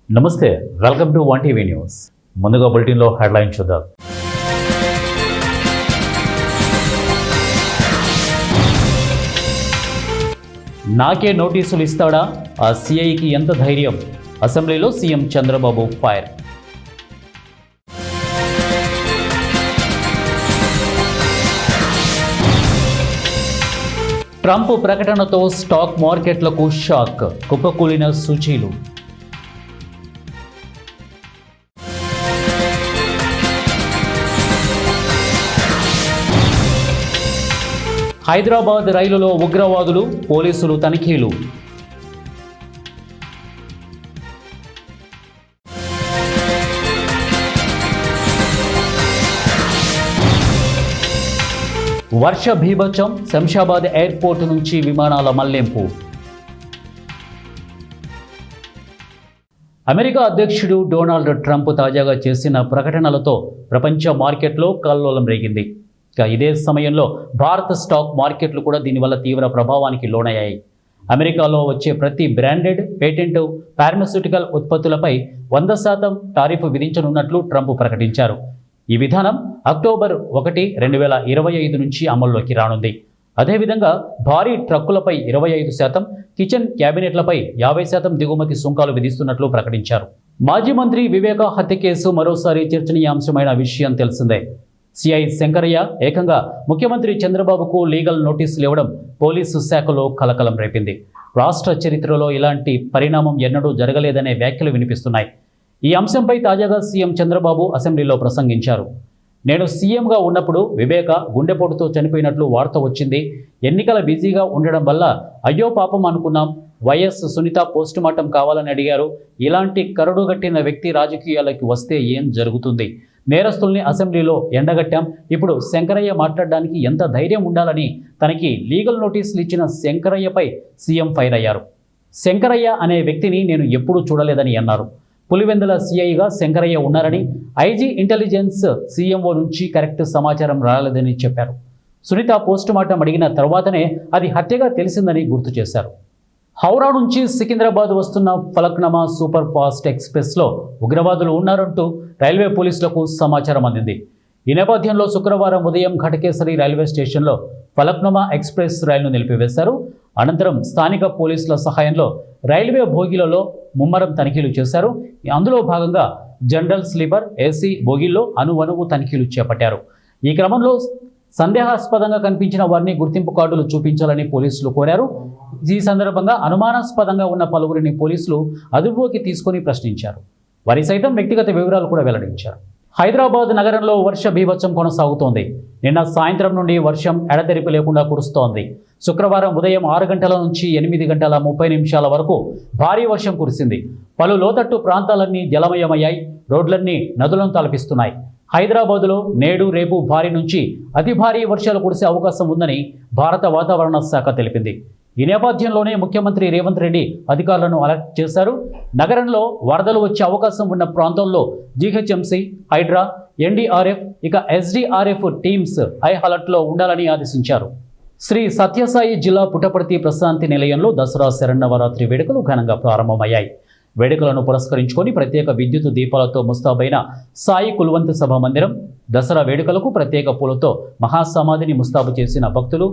నమస్తే, welcome to one TV news. ముందుగా బులెటిన్లో హెడ్లైన్ చూద్దాం. నాకే నోటీసులు ఇస్తాడా? ఆ సిఐకి ఎంత ధైర్యం? అసెంబ్లీలో సీఎం చంద్రబాబు ఫైర్. ట్రంప్ ప్రకటనతో స్టాక్ మార్కెట్లకు షాక్, కుప్పకూలిన సూచీలు. హైదరాబాద్ రైలులో ఉగ్రవాదులు, పోలీసులు తనిఖీలు. వర్ష బీభత్సం, శంషాబాద్ ఎయిర్పోర్ట్ నుంచి విమానాల మళ్లింపు. అమెరికా అధ్యక్షుడు డొనాల్డ్ ట్రంప్ తాజాగా చేసిన ప్రకటనలతో ప్రపంచ మార్కెట్లో కల్లోలం రేగింది. ఇక ఇదే సమయంలో భారత స్టాక్ మార్కెట్లు కూడా దీనివల్ల తీవ్ర ప్రభావానికి లోనయ్యాయి. అమెరికాలో వచ్చే ప్రతి బ్రాండెడ్, పేటెంట్, ఫార్మాస్యూటికల్ ఉత్పత్తులపై 100% టారిఫ్ విధించనున్నట్లు ట్రంప్ ప్రకటించారు. ఈ విధానం అక్టోబర్ 1, 2025 నుంచి అమల్లోకి రానుంది. అదేవిధంగా భారీ ట్రక్కులపై 25%, కిచెన్ క్యాబినెట్లపై 50% దిగుమతి సుంకాలు విధిస్తున్నట్లు ప్రకటించారు. మాజీ మంత్రి వివేక హత్య కేసు మరోసారి చర్చనీయాంశమైన విషయం తెలిసిందే. సిఐ శంకరయ్య ఏకంగా ముఖ్యమంత్రి చంద్రబాబుకు లీగల్ నోటీసులు ఇవ్వడం పోలీసు శాఖలో కలకలం రేపింది. రాష్ట్ర చరిత్రలో ఇలాంటి పరిణామం ఎన్నడూ జరగలేదనే వ్యాఖ్యలు వినిపిస్తున్నాయి. ఈ అంశంపై తాజాగా సీఎం చంద్రబాబు అసెంబ్లీలో ప్రసంగించారు. నేను సీఎంగా ఉన్నప్పుడు వివేక గుండెపోటుతో చనిపోయినట్లు వార్త వచ్చింది. ఎన్నికల బిజీగా ఉండడం వల్ల అయ్యో పాపం అనుకున్నాం. వైఎస్ సునీత పోస్టుమార్టం కావాలని అడిగారు. ఇలాంటి కరడుగట్టిన వ్యక్తి రాజకీయాలకు వస్తే ఏం జరుగుతుంది? నేరస్తుల్ని అసెంబ్లీలో ఎండగట్టాం. ఇప్పుడు శంకరయ్య మాట్లాడడానికి ఎంత ధైర్యం ఉండాలని తనకి లీగల్ నోటీసులు ఇచ్చిన శంకరయ్యపై సీఎం ఫైర్ అయ్యారు. శంకరయ్య అనే వ్యక్తిని నేను ఎప్పుడూ చూడలేదని అన్నారు. పులివెందుల సిఐగా శంకరయ్య ఉన్నారని, ఐజీ ఇంటెలిజెన్స్ సీఎంఓ నుంచి కరెక్ట్ సమాచారం రాలేదని చెప్పారు. సునీత పోస్టుమార్టం అడిగిన తర్వాతనే అది హత్యగా తెలిసిందని గుర్తు చేశారు. హౌరా నుంచి సికింద్రాబాద్ వస్తున్న ఫలక్నమా సూపర్ ఫాస్ట్ ఎక్స్ప్రెస్లో ఉగ్రవాదులు ఉన్నారంటూ రైల్వే పోలీసులకు సమాచారం అందింది. ఈ నేపథ్యంలో శుక్రవారం ఉదయం ఘటకేసరి రైల్వే స్టేషన్లో ఫలక్నమా ఎక్స్ప్రెస్ రైలును నిలిపివేశారు. అనంతరం స్థానిక పోలీసుల సహాయంలో రైల్వే బోగీలలో ముమ్మరం తనిఖీలు చేశారు. అందులో భాగంగా జనరల్ స్లీపర్, ఏసీ బోగీల్లో అణువణువు తనిఖీలు చేపట్టారు. ఈ క్రమంలో సందేహాస్పదంగా కనిపించిన వారిని గుర్తింపు కార్డులు చూపించాలని పోలీసులు కోరారు. ఈ సందర్భంగా అనుమానాస్పదంగా ఉన్న పలువురిని పోలీసులు అదుపులోకి తీసుకుని ప్రశ్నించారు. వారి సైతం వ్యక్తిగత వివరాలు కూడా వెల్లడించారు. హైదరాబాద్ నగరంలో వర్ష బీభత్సం కొనసాగుతోంది. నిన్న సాయంత్రం నుండి వర్షం ఎడతెరిపి లేకుండా కురుస్తోంది. శుక్రవారం ఉదయం 6 గంటల నుంచి 8 గంటల 30 నిమిషాల వరకు భారీ వర్షం కురిసింది. పలు లోతట్టు ప్రాంతాలన్నీ జలమయమయ్యాయి. రోడ్లన్నీ నదులను తలపిస్తున్నాయి. హైదరాబాదులో నేడు, రేపు భారీ నుంచి అతి భారీ వర్షాలు కురిసే అవకాశం ఉందని భారత వాతావరణ శాఖ తెలిపింది. ఈ నేపథ్యంలోనే ముఖ్యమంత్రి రేవంత్ రెడ్డి అధికారులను అలర్ట్ చేశారు. నగరంలో వరదలు వచ్చే అవకాశం ఉన్న ప్రాంతంలో జీహెచ్ఎంసీ, హైడ్రా, ఎన్డీఆర్ఎఫ్, ఇక ఎస్డీఆర్ఎఫ్ టీమ్స్ హై అలర్ట్లో ఉండాలని ఆదేశించారు. శ్రీ సత్యసాయి జిల్లా పుట్టపర్తి ప్రశాంతి నిలయంలో దసరా శరన్నవరాత్రి వేడుకలు ఘనంగా ప్రారంభమయ్యాయి. వేడుకలను పురస్కరించుకొని ప్రత్యేక విద్యుత్ దీపాలతో ముస్తాబైన సాయి కుల్వంత్ సభ మందిరం. దసరా వేడుకలకు ప్రత్యేక పూలతో మహాసమాధిని ముస్తాబు చేసిన భక్తులు.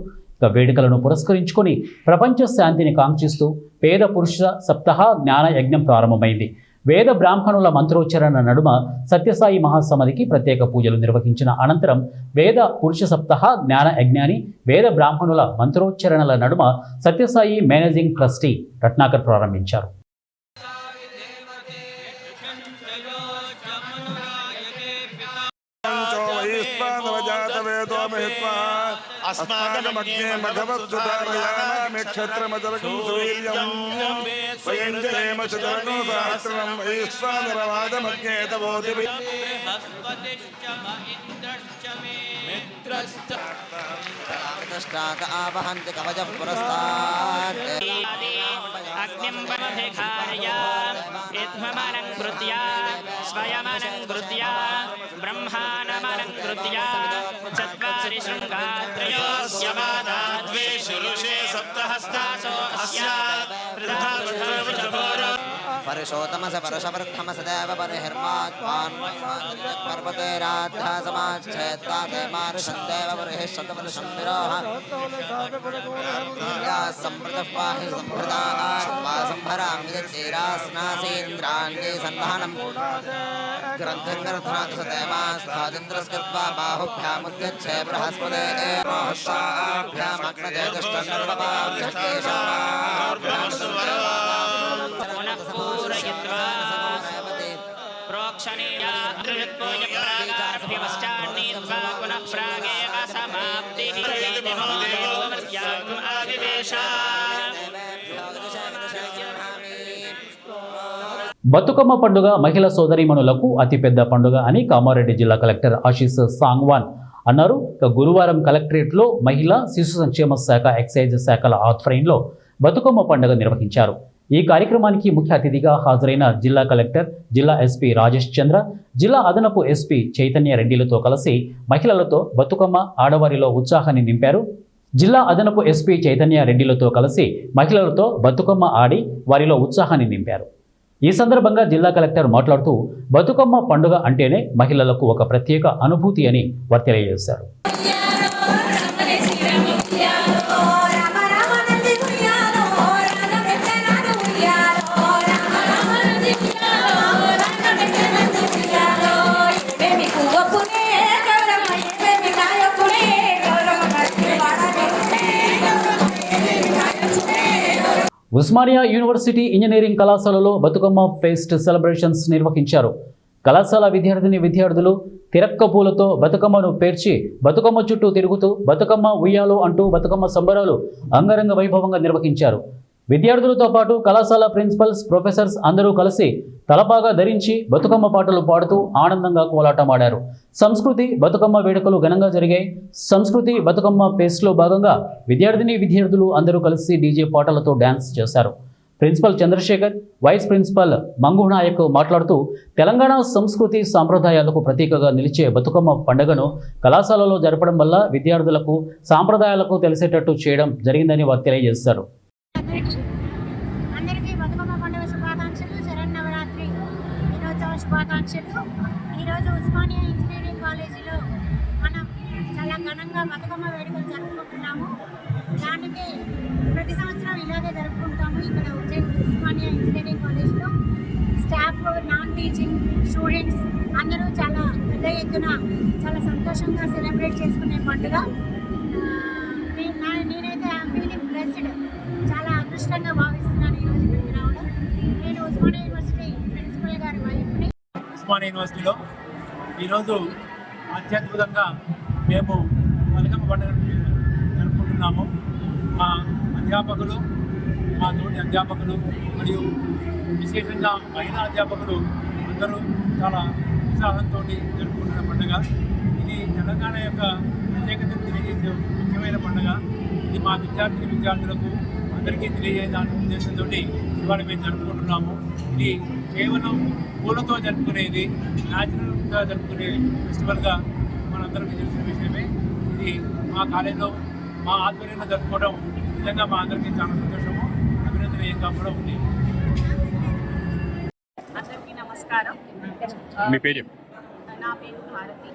వేడుకలను పురస్కరించుకొని ప్రపంచ శాంతిని కాంక్షిస్తూ పేద పురుష సప్తాహ జ్ఞాన యజ్ఞం ప్రారంభమైంది. వేద బ్రాహ్మణుల మంత్రోచ్చరణ నడుమ సత్యసాయి మహాసమాధికి ప్రత్యేక పూజలు నిర్వహించిన అనంతరం వేద పురుష సప్తాహ జ్ఞాన యజ్ఞాన్ని వేద బ్రాహ్మణుల మంత్రోచ్చరణల నడుమ సత్యసాయి మేనేజింగ్ ట్రస్టీ రత్నాకర్ ప్రారంభించారు. अस्माकमग्ने मघवत्सुतारयामे क्षत्रमजरकं सुवीर्यं वयञ्जनेम चतुर्गो सहस्रं वैश्वानरवादमग्ने तवोदिवि मित्रश्चाक आवहन्ति कवचः पुरस्तात् अग्निं वनधिकारय यद्ममनं कृत्या स्वयमनं कृत्या ब्रह्माणमनं चत्वारि शृङ्गात्रयोस्य मादाद्वे शुरुषे सप्तहस्तासो अस्यात् परिशोतमस परशवर्धमस देव परिहिर्मात्मान् पर्वतेराध्यासमाच्छेत्ताते मारुषन्देव परिहिष्यतपरुषं विरोह या सम्प्रतः पाहि सम्प्रदात्मा सम्भरामि यच्चैरास्नासीन्द्राण्ये सन्धानं ग्रन्थङ्गरथनाथ सदेवास्थादिन्द्रस्कृत्वा बाहुभ्यामुद्यच्छे बृहस्पते महस्ताभ्यामग्नजे బతుకమ్మ పండుగ మహిళా సోదరీమణులకు అతిపెద్ద పండుగ అని కామారెడ్డి జిల్లా కలెక్టర్ ఆశీస్ సాంగ్వాన్ అన్నారు. గురువారం కలెక్టరేట్లో మహిళా శిశు సంక్షేమ శాఖ, ఎక్సైజ్ శాఖల ఆధ్వర్యంలో బతుకమ్మ పండుగ నిర్వహించారు. ఈ కార్యక్రమానికి ముఖ్య అతిథిగా హాజరైన జిల్లా కలెక్టర్, జిల్లా ఎస్పీ రాజేష్ చంద్ర, జిల్లా అదనపు ఎస్పీ చైతన్య రెడ్డిలతో కలిసి మహిళలతో బతుకమ్మ ఆడవారిలో ఉత్సాహాన్ని నింపారు. జిల్లా అదనపు ఎస్పీ చైతన్య రెడ్డిలతో కలిసి మహిళలతో బతుకమ్మ ఆడి వారిలో ఉత్సాహాన్ని నింపారు. ఈ సందర్భంగా జిల్లా కలెక్టర్ మాట్లాడుతూ బతుకమ్మ పండుగ అంటేనే మహిళలకు ఒక ప్రత్యేక అనుభూతి అని వారు తెలియజేశారు. ఉస్మానియా యూనివర్సిటీ ఇంజనీరింగ్ కళాశాలలో బతుకమ్మ ఫెస్ట్ సెలబ్రేషన్స్ నిర్వహించారు. కళాశాల విద్యార్థులు తిరక్క పూలతో బతుకమ్మను పేర్చి బతుకమ్మ చుట్టూ తిరుగుతూ బతుకమ్మ ఉయ్యాలో అంటూ బతుకమ్మ సంబరాలు అంగరంగ వైభవంగా నిర్వహించారు. విద్యార్థులతో పాటు కళాశాల ప్రిన్సిపల్స్, ప్రొఫెసర్స్ అందరూ కలిసి తలపాగా ధరించి బతుకమ్మ పాటలు పాడుతూ ఆనందంగా కోలాటమాడారు. సంస్కృతి బతుకమ్మ వేడుకలు ఘనంగా జరిగాయి. సంస్కృతి బతుకమ్మ ఫెస్ట్లో భాగంగా విద్యార్థులు అందరూ కలిసి డీజే పాటలతో డ్యాన్స్ చేశారు. Principal Chandrashekar, vice principal Mangu Naik మాట్లాడుతూ తెలంగాణ సంస్కృతి సాంప్రదాయాలకు ప్రతీకగా నిలిచే బతుకమ్మ పండుగను కళాశాలలో జరపడం వల్ల విద్యార్థులకు సాంప్రదాయాలకు తెలిసేటట్టు చేయడం జరిగిందని వారు తెలియజేశారు. అందరికీ బతుకమ్మ పండుగ శుభాకాంక్షలు, శరన్నవరాత్రి దినోత్సవ శుభాకాంక్షలు. ఈరోజు ఉస్మానియా ఇంజనీరింగ్ కాలేజీలో మనం చాలా ఘనంగా బతుకమ్మ వేడుకలు జరుపుకుంటున్నాము. దానికి ప్రతి సంవత్సరం ఇలాగే జరుపుకుంటాము. ఇక్కడ ఉస్మానియా ఇంజనీరింగ్ కాలేజీలో స్టాఫ్, నాన్ టీచింగ్ స్టూడెంట్స్ అందరూ చాలా పెద్ద ఎత్తున చాలా సంతోషంగా సెలబ్రేట్ చేసుకునే పండుగ. నేనైతే ఐఎమ్ ఫీలింగ్ బ్లెస్డ్, చాలా అదృష్టంగా భావిస్తున్నాను ఈరోజు ఇక్కడికి రావడం. నేను ఉస్మానియా యూనివర్సిటీ ప్రిన్సిపల్ గారి వైఫ్ని. ఉస్మానియా యూనివర్సిటీలో ఈరోజు అత్యద్భుతంగా మేము బతుకమ్మ పండుగ జరుపుకుంటున్నాము. మా అధ్యాపకులు, మా తోటి అధ్యాపకులు మరియు విశేషంగా మహిళా అధ్యాపకులు అందరూ చాలా ఉత్సాహంతో జరుపుకుంటున్న పండుగ. ఇది తెలంగాణ యొక్క ప్రత్యేకతను తెలియజేసే ముఖ్యమైన పండుగ. ఇది మా విద్యార్థులకు అందరికీ తెలియజేయాలనే ఉద్దేశంతో ఇవాళ మేము జరుపుకుంటున్నాము. ఇది కేవలం పూలతో జరుపుకునేది, న్యాచురల్గా జరుపుకునే ఫెస్టివల్గా మనందరికీ తెలిసిన విషయమే. ఇది మా కాలేజీలో మా ఆధ్వర్యంలో జరుపుకోవడం నిజంగా మా అందరికీ చాలా సంతోషము, అభినందనీయంగా కూడా ఉంది. అందరికీ నమస్కారం. మీ పేరు? నా పేరు భారతి.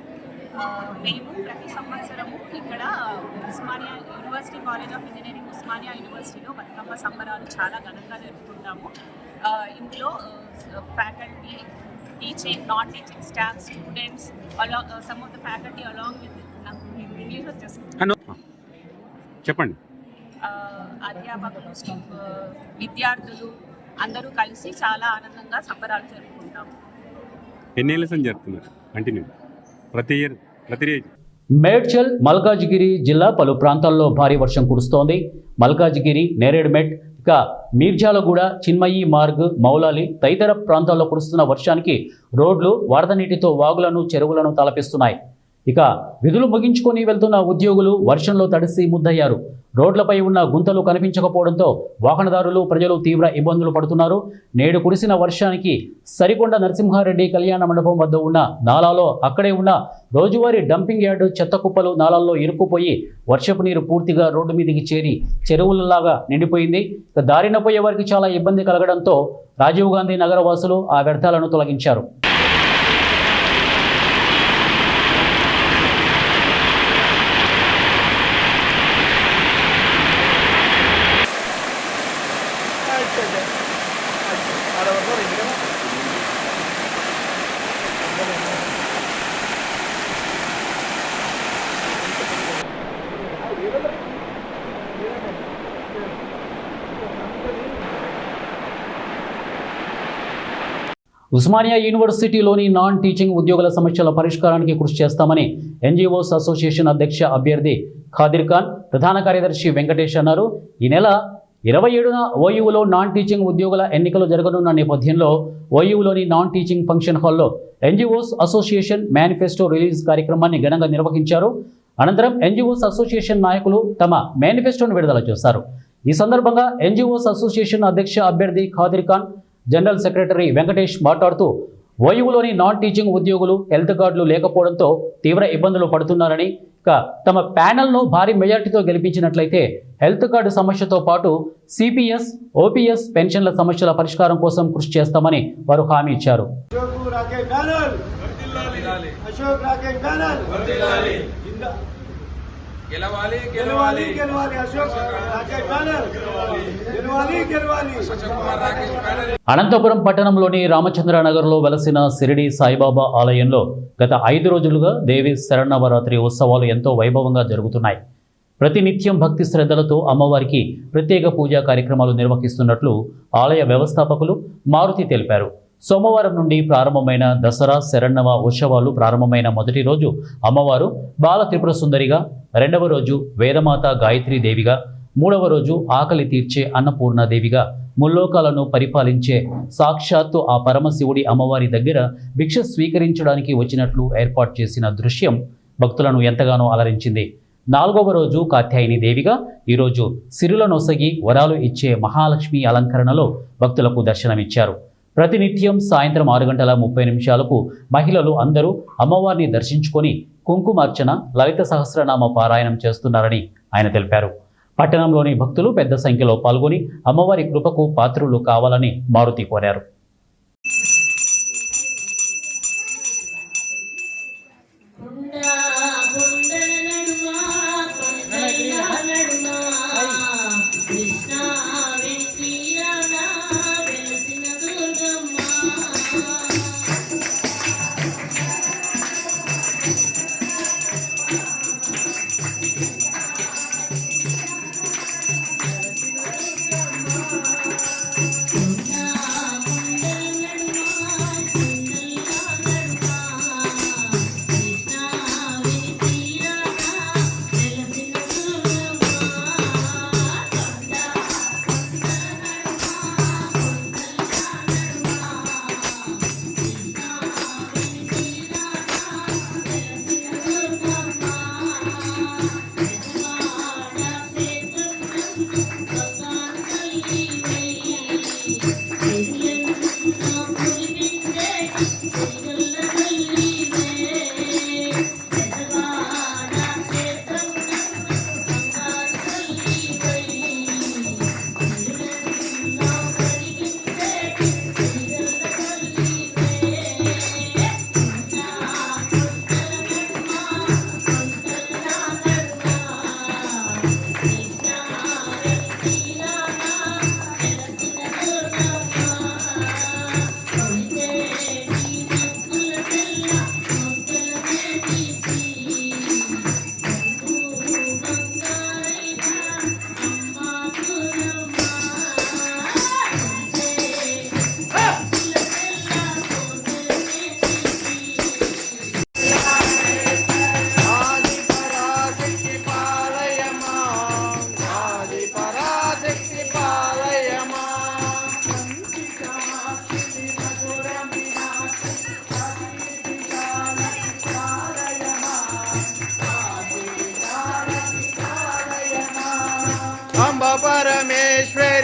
మేము ప్రతి సంవత్సరము ఇక్కడ Osmania university college of engineering Osmania యూనివర్సిటీలో బతుకమ్మ సంబరాలు చాలా ఘనంగా జరుపుకుంటాము. ఇందులో faculty, teaching, non teaching staff, students, some of the faculty along with English వచ్చేస్తుంది చెప్పండి. అధ్యాపకులు, విద్యార్థులు అందరూ కలిసి చాలా ఆనందంగా సంబరాలు జరుపుకుంటాము. ఎన్నేళ్ళ సంది జరుపుతున్నారు? కంటిన్యూ ప్రతి రోజు. మేడ్చల్, మల్కాజిగిరి జిల్లా పలు ప్రాంతాల్లో భారీ వర్షం కురుస్తోంది. మల్కాజిగిరి, నేరేడ్మెట్, ఇక మీర్జాలగూడ, చిన్మయి మార్గ్, మౌలాలి తదితర ప్రాంతాల్లో కురుస్తున్న వర్షానికి రోడ్లు వరద నీటితో వాగులను, చెరువులను తలపిస్తున్నాయి. ఇక విధులు ముగించుకొని వెళ్తున్న ఉద్యోగులు వర్షంలో తడిసి ముద్దయ్యారు. రోడ్లపై ఉన్న గుంతలు కనిపించకపోవడంతో వాహనదారులు ప్రజలు తీవ్ర ఇబ్బందులు పడుతున్నారు. నేడు కురిసిన వర్షానికి సరికొండ నరసింహారెడ్డి కళ్యాణ మండపం వద్ద ఉన్న నాలాలో అక్కడే ఉన్న రోజువారీ డంపింగ్ యార్డు చెత్త కుప్పలు నాలాల్లో ఇరుక్కుపోయి వర్షపు నీరు పూర్తిగా రోడ్డు మీదకి చేరి చెరువులలాగా నిండిపోయింది. దారిన పోయే వారికి చాలా ఇబ్బంది కలగడంతో రాజీవ్ గాంధీ నగర వాసులు ఆ వ్యర్థాలను తొలగించారు. ఉస్మానియా యూనివర్సిటీలోని నాన్ టీచింగ్ ఉద్యోగుల సమస్యల పరిష్కారానికి కృషి చేస్తామని ఎన్జీఓస్ అసోసియేషన్ అధ్యక్ష అభ్యర్థి ఖాదిర్ ఖాన్, ప్రధాన కార్యదర్శి వెంకటేష్ అన్నారు. ఈ నెల 27న ఓయూలో నాన్ టీచింగ్ ఉద్యోగుల ఎన్నికలు జరగనున్న నేపథ్యంలో ఓయూలోని నాన్ టీచింగ్ ఫంక్షన్ హాల్లో ఎన్జీఓస్ అసోసియేషన్ మేనిఫెస్టో రిలీజ్ కార్యక్రమాన్ని ఘనంగా నిర్వహించారు. అనంతరం ఎన్జీఓస్ అసోసియేషన్ నాయకులు తమ మేనిఫెస్టోను విడుదల చేశారు. ఈ సందర్భంగా ఎన్జీఓస్ అసోసియేషన్ అధ్యక్ష అభ్యర్థి ఖాదిర్ ఖాన్, జనరల్ సెక్రటరీ వెంకటేష్ మాట్లాడుతూ ఓయూలోని నాన్ టీచింగ్ ఉద్యోగులు హెల్త్ కార్డులు లేకపోవడంతో తీవ్ర ఇబ్బందులు పడుతున్నారని, తమ ప్యానెల్ను భారీ మెజార్టీతో గెలిపించినట్లయితే హెల్త్ కార్డు సమస్యతో పాటు సిపిఎస్, ఓపీఎస్ పెన్షన్ల సమస్యల పరిష్కారం కోసం కృషి చేస్తామని వారు హామీ ఇచ్చారు. గెలవాలి గెలవాలి గెలవాలి అశోక్ రాకేష్ ప్యానెల్ గెలవాలి గెలవాలి అశోక్ కుమార్ రాకేష్ ప్యానెల్. అనంతపురం పట్టణంలోని రామచంద్రనగర్లో వెలసిన షిరిడి సాయిబాబా ఆలయంలో గత 5 రోజులుగా దేవి శరన్నవరాత్రి ఉత్సవాలు ఎంతో వైభవంగా జరుగుతున్నాయి. ప్రతినిత్యం భక్తి శ్రద్ధలతో అమ్మవారికి ప్రత్యేక పూజా కార్యక్రమాలు నిర్వహిస్తున్నట్లు ఆలయ వ్యవస్థాపకులు మారుతి తెలిపారు. సోమవారం నుండి ప్రారంభమైన దసరా శరన్నవ ఉత్సవాలు ప్రారంభమైన మొదటి రోజు అమ్మవారు బాల త్రిపుర సుందరిగా, రెండవ రోజు వేదమాత గాయత్రీ దేవిగా, మూడవ రోజు ఆకలి తీర్చే అన్నపూర్ణాదేవిగా, ముల్లోకాలను పరిపాలించే సాక్షాత్తు ఆ పరమశివుడి అమ్మవారి దగ్గర భిక్ష స్వీకరించడానికి వచ్చినట్లు ఏర్పాటు చేసిన దృశ్యం భక్తులను ఎంతగానో అలరించింది. 4వ రోజు కాత్యాయని దేవిగా, ఈరోజు సిరుల నొసగి వరాలు ఇచ్చే మహాలక్ష్మి అలంకరణలో భక్తులకు దర్శనమిచ్చారు. ప్రతినిత్యం సాయంత్రం 6:30 మహిళలు అందరూ అమ్మవారిని దర్శించుకొని కుంకుమార్చన, లలిత సహస్రనామ పారాయణం చేస్తున్నారని ఆయన తెలిపారు. పట్టణంలోని భక్తులు పెద్ద సంఖ్యలో పాల్గొని అమ్మవారి కృపకు పాత్రులు కావాలని మారుతి కోరారు.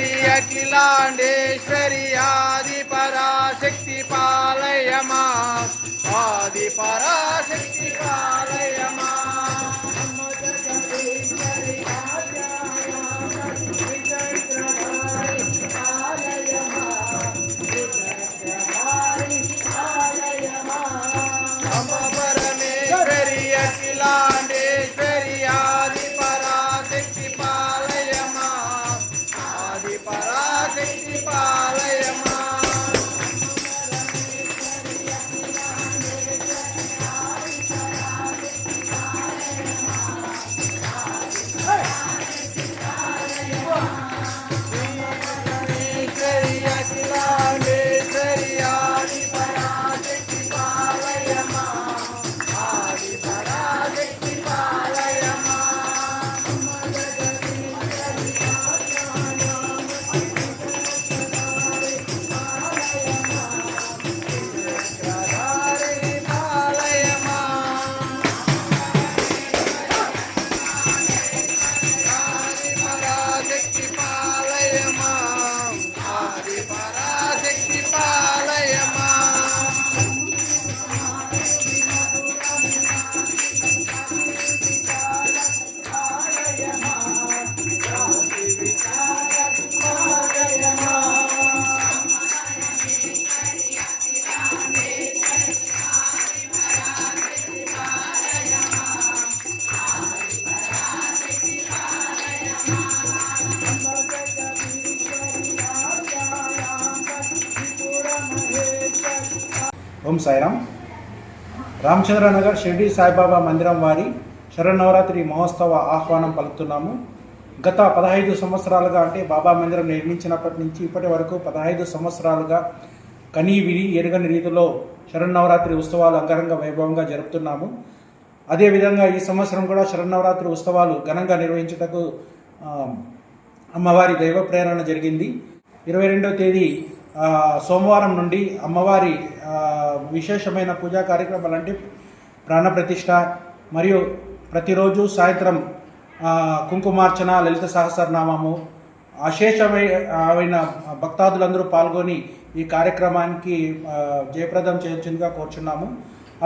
పరమేశ్వరి అఖిలాండేశ్వరి ఆది పరాశక్తి పాలయమా ఆది పరాశక్తి పాలయమా పరమేశ్వరి అఖిలాండేశ్వరి ఆది పరాశక్తి పాలయమా ఆది పరాశక్తి పాలయమా పరమేశ్వరి అఖిలాండేశ్వరి ఆది పరాశక్తి పాలయమా ఆది పరాశక్తి పాలయమా చక్రధారిణి పాలయమా ఆది పరాశక్తి పాలయమా ఆది పరాశక్తి పాలయమా ఓం సాయిరామ్. రామచంద్రనగర్ షిర్డీ సాయిబాబా మందిరం వారి శరన్నవరాత్రి మహోత్సవ ఆహ్వానం పలుకుతున్నాము. గత 15 సంవత్సరాలుగా అంటే బాబా మందిరం నిర్మించినప్పటి నుంచి ఇప్పటి వరకు 15 సంవత్సరాలుగా కనీ విని ఎరుగని రీతిలో శరన్నవరాత్రి ఉత్సవాలు అంగరంగ వైభవంగా జరుపుతున్నాము. అదేవిధంగా ఈ సంవత్సరం కూడా శరన్నవరాత్రి ఉత్సవాలు ఘనంగా నిర్వహించుటకు అమ్మవారి దైవ ప్రేరణ జరిగింది. 22వ తేదీ సోమవారం నుండి అమ్మవారి విశేషమైన పూజా కార్యక్రమాలు అంటే ప్రాణప్రతిష్ఠ మరియు ప్రతిరోజు సాయంత్రం కుంకుమార్చన, లలిత సహస్రనామము, అశేషమైన భక్తాదులందరూ పాల్గొని ఈ కార్యక్రమానికి జయప్రదం చేయించిందిగా కోరుచున్నాము.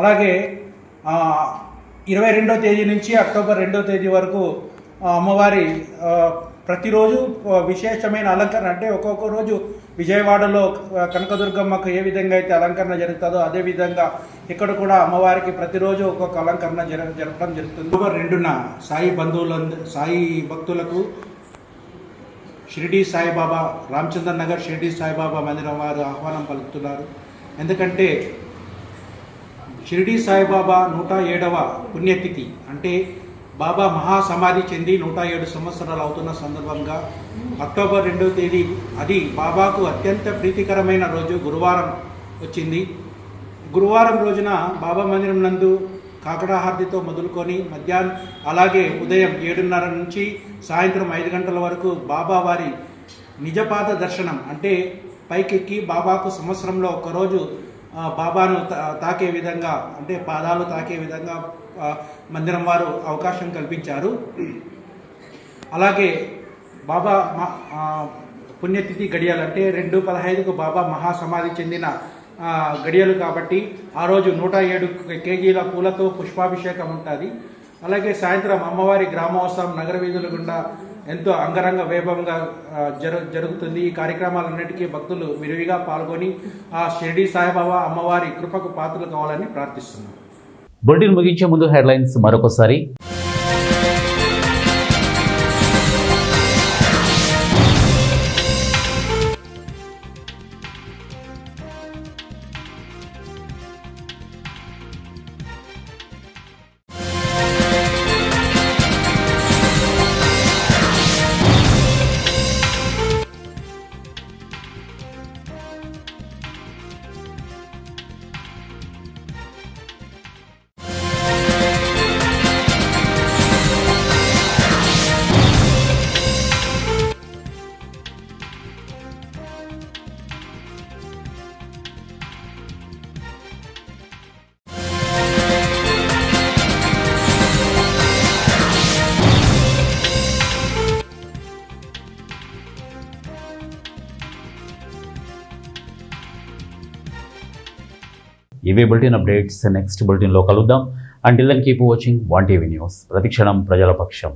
అలాగే 22వ తేదీ నుంచి అక్టోబర్ 2వ తేదీ వరకు అమ్మవారి ప్రతిరోజు విశేషమైన అలంకరణ అంటే ఒక్కొక్క రోజు విజయవాడలో కనకదుర్గమ్మకు ఏ విధంగా అయితే అలంకరణ జరుగుతుందో అదేవిధంగా ఇక్కడ కూడా అమ్మవారికి ప్రతిరోజు ఒక్కొక్క అలంకరణ జరపడం జరుగుతుంది. అక్టోబర్ 2న సాయి భక్తులకు షిరిడీ సాయిబాబా రామచంద్ర నగర్ షిరిడీ సాయిబాబా మందిరం వారు ఆహ్వానం పలుకుతున్నారు. ఎందుకంటే షిరిడీ సాయిబాబా 107వ పుణ్యతిథి అంటే బాబా మహాసమాధి చెంది 107 సంవత్సరాలు అవుతున్న సందర్భంగా అక్టోబర్ 2వ తేదీ అది బాబాకు అత్యంత ప్రీతికరమైన రోజు గురువారం వచ్చింది. గురువారం రోజున బాబా మందిరం నందు కాకడాహారతితో మొదలుకొని మధ్యాహ్నం అలాగే ఉదయం 7:30 నుంచి సాయంత్రం 5 గంటల వరకు బాబా వారి నిజపాద దర్శనం అంటే పైకెక్కి బాబాకు సంవత్సరంలో ఒకరోజు బాబాను తాకే విధంగా అంటే పాదాలు తాకే విధంగా మందిరం వారు అవకాశం కల్పించారు. అలాగే బాబా పుణ్యతిథి గడియలు అంటే 2/15కు బాబా మహాసమాధి చెందిన గడియలు కాబట్టి ఆ రోజు 107 కేజీల పూలతో పుష్పాభిషేకం ఉంటుంది. అలాగే సాయంత్రం అమ్మవారి గ్రామోత్సవం నగర వీధుల గుండా ఎంతో అంగరంగ వైభవంగా జరుగుతుంది. ఈ కార్యక్రమాలన్నిటికీ భక్తులు విరివిగా పాల్గొని ఆ షిరిడీ సాయిబాబా అమ్మవారి కృపకు పాత్రలు కావాలని ప్రార్థిస్తున్నాం. బులెటిన్ ముగించే ముందు హెడ్లైన్స్ మరొకసారి. ఇవే బులెటిన్ అప్డేట్స్. నెక్స్ట్ బులెటిన్లో కలుద్దాం. Until then keep watching 1 TV news. ప్రతిక్షణం ప్రజల పక్షం.